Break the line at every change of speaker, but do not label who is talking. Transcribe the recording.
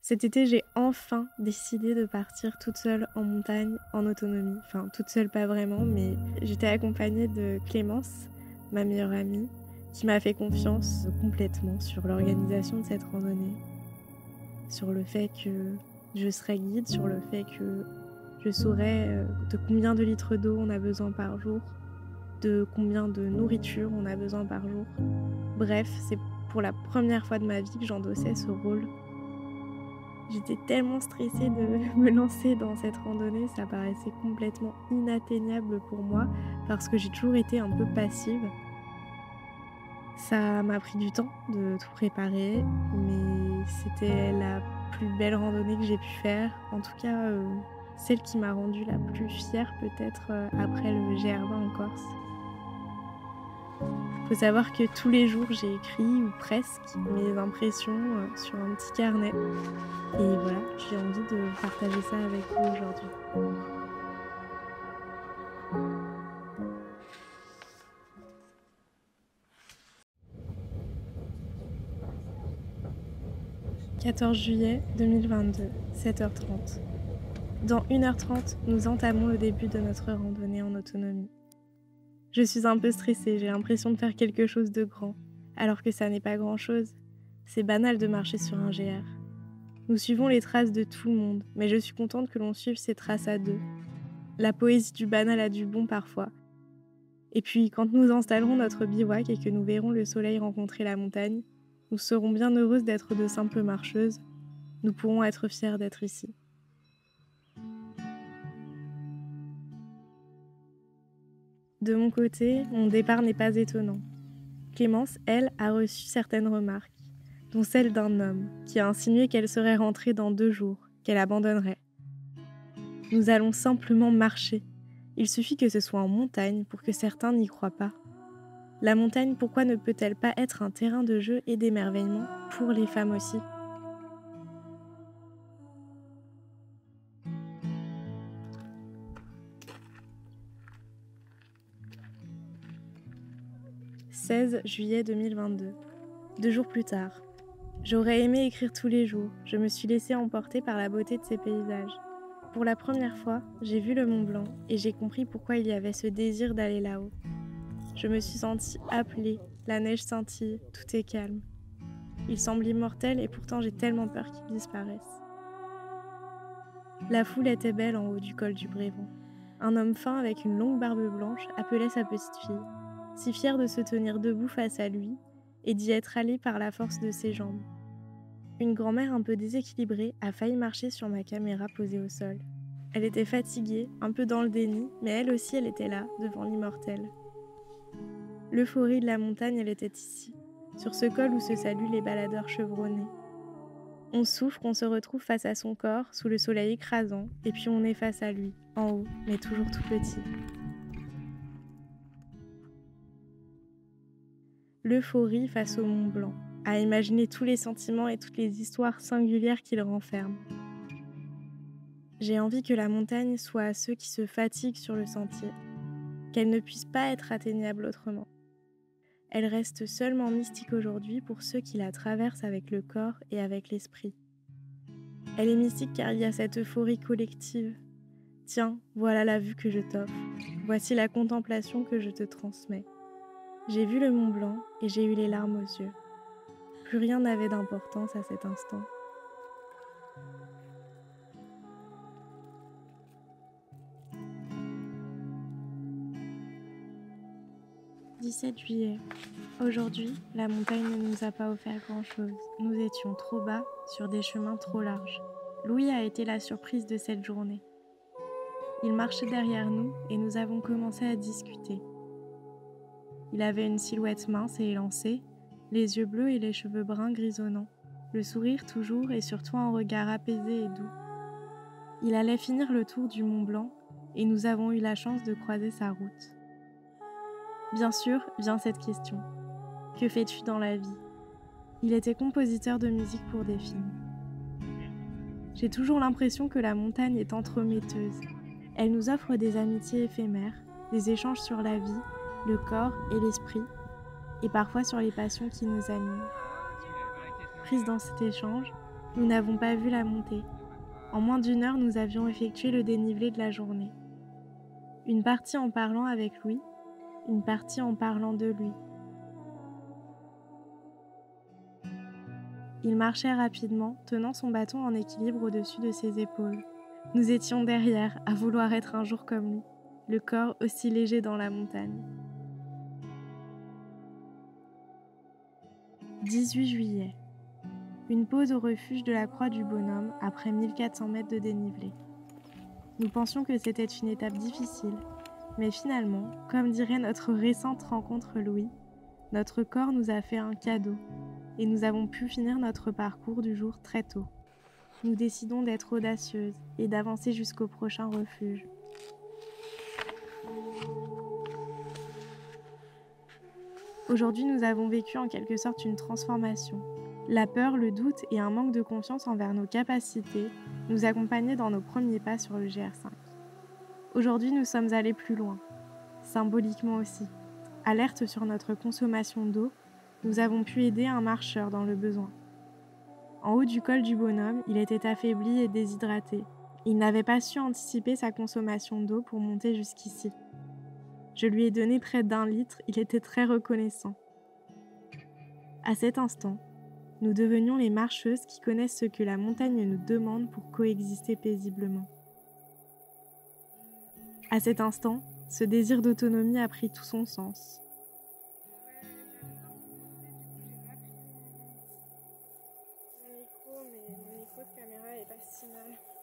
Cet été, j'ai enfin décidé de partir toute seule en montagne, en autonomie. Enfin, toute seule, pas vraiment, mais j'étais accompagnée de Clémence, ma meilleure amie, qui m'a fait confiance complètement sur l'organisation de cette randonnée, sur le fait que je serais guide, sur le fait que je saurais de combien de litres d'eau on a besoin par jour, de combien de nourriture on a besoin par jour. Bref, c'est pour la première fois de ma vie que j'endossais ce rôle. J'étais tellement stressée de me lancer dans cette randonnée, ça paraissait complètement inatteignable pour moi parce que j'ai toujours été un peu passive. Ça m'a pris du temps de tout préparer, mais c'était la plus belle randonnée que j'ai pu faire. En tout cas, celle qui m'a rendue la plus fière peut-être après le GR20 en Corse. Faut savoir que tous les jours, j'ai écrit, ou presque, mes impressions sur un petit carnet. Et voilà, j'ai envie de partager ça avec vous aujourd'hui. « 14 juillet 2022, 7h30. Dans 1h30, nous entamons le début de notre randonnée en autonomie. Je suis un peu stressée, j'ai l'impression de faire quelque chose de grand, alors que ça n'est pas grand-chose. C'est banal de marcher sur un GR. Nous suivons les traces de tout le monde, mais je suis contente que l'on suive ces traces à deux. La poésie du banal a du bon parfois. Et puis, quand nous installerons notre bivouac et que nous verrons le soleil rencontrer la montagne, nous serons bien heureuses d'être de simples marcheuses. Nous pourrons être fiers d'être ici. De mon côté, mon départ n'est pas étonnant. Clémence, elle, a reçu certaines remarques, dont celle d'un homme qui a insinué qu'elle serait rentrée dans 2 jours, qu'elle abandonnerait. Nous allons simplement marcher. Il suffit que ce soit en montagne pour que certains n'y croient pas. La montagne, pourquoi ne peut-elle pas être un terrain de jeu et d'émerveillement pour les femmes aussi ? « 16 juillet 2022. 2 jours plus tard. J'aurais aimé écrire tous les jours. Je me suis laissée emporter par la beauté de ces paysages. Pour la première fois, j'ai vu le Mont Blanc et j'ai compris pourquoi il y avait ce désir d'aller là-haut. Je me suis sentie appelée, la neige scintille, tout est calme. Il semble immortel et pourtant j'ai tellement peur qu'il disparaisse. La foule était belle en haut du col du Brévent. Un homme fin avec une longue barbe blanche appelait sa petite fille, si fière de se tenir debout face à lui et d'y être allée par la force de ses jambes. Une grand-mère un peu déséquilibrée a failli marcher sur ma caméra posée au sol. Elle était fatiguée, un peu dans le déni, mais elle aussi elle était là, devant l'immortel. L'euphorie de la montagne, elle était ici, sur ce col où se saluent les baladeurs chevronnés. On souffre, on se retrouve face à son corps, sous le soleil écrasant, et puis on est face à lui, en haut, mais toujours tout petit. L'euphorie face au Mont Blanc, à imaginer tous les sentiments et toutes les histoires singulières qu'il renferme. J'ai envie que la montagne soit à ceux qui se fatiguent sur le sentier, qu'elle ne puisse pas être atteignable autrement. Elle reste seulement mystique aujourd'hui pour ceux qui la traversent avec le corps et avec l'esprit. Elle est mystique car il y a cette euphorie collective. Tiens, voilà la vue que je t'offre. Voici la contemplation que je te transmets. J'ai vu le Mont Blanc et j'ai eu les larmes aux yeux. Plus rien n'avait d'importance à cet instant. « 17 juillet. Aujourd'hui, la montagne ne nous a pas offert grand-chose. Nous étions trop bas, sur des chemins trop larges. Louis a été la surprise de cette journée. Il marchait derrière nous et nous avons commencé à discuter. Il avait une silhouette mince et élancée, les yeux bleus et les cheveux bruns grisonnants, le sourire toujours et surtout un regard apaisé et doux. Il allait finir le tour du Mont Blanc et nous avons eu la chance de croiser sa route. Bien sûr, vient cette question. Que fais-tu dans la vie ? Il était compositeur de musique pour des films. J'ai toujours l'impression que la montagne est entremetteuse. Elle nous offre des amitiés éphémères, des échanges sur la vie, le corps et l'esprit, et parfois sur les passions qui nous animent. Prise dans cet échange, Nous n'avons pas vu la montée. En moins d'1 heure, nous avions effectué le dénivelé de la journée. Une partie en parlant avec Louis, une partie en parlant de lui. Il marchait rapidement, tenant son bâton en équilibre au-dessus de ses épaules. Nous étions derrière, à vouloir être un jour comme lui, le corps aussi léger dans la montagne. 18 juillet. Une pause au refuge de la Croix du Bonhomme après 1400 mètres de dénivelé. Nous pensions que c'était une étape difficile, mais finalement, comme dirait notre récente rencontre Louis, notre corps nous a fait un cadeau et nous avons pu finir notre parcours du jour très tôt. Nous décidons d'être audacieuses et d'avancer jusqu'au prochain refuge. Aujourd'hui, nous avons vécu en quelque sorte une transformation. La peur, le doute et un manque de confiance envers nos capacités nous accompagnaient dans nos premiers pas sur le GR5. Aujourd'hui, nous sommes allés plus loin, symboliquement aussi. Alerte sur notre consommation d'eau, nous avons pu aider un marcheur dans le besoin. En haut du col du Bonhomme, il était affaibli et déshydraté. Il n'avait pas su anticiper sa consommation d'eau pour monter jusqu'ici. Je lui ai donné près d'1 litre, il était très reconnaissant. À cet instant, nous devenions les marcheuses qui connaissent ce que la montagne nous demande pour coexister paisiblement. À cet instant, ce désir d'autonomie a pris tout son sens. Mon micro de caméra est pas si mal.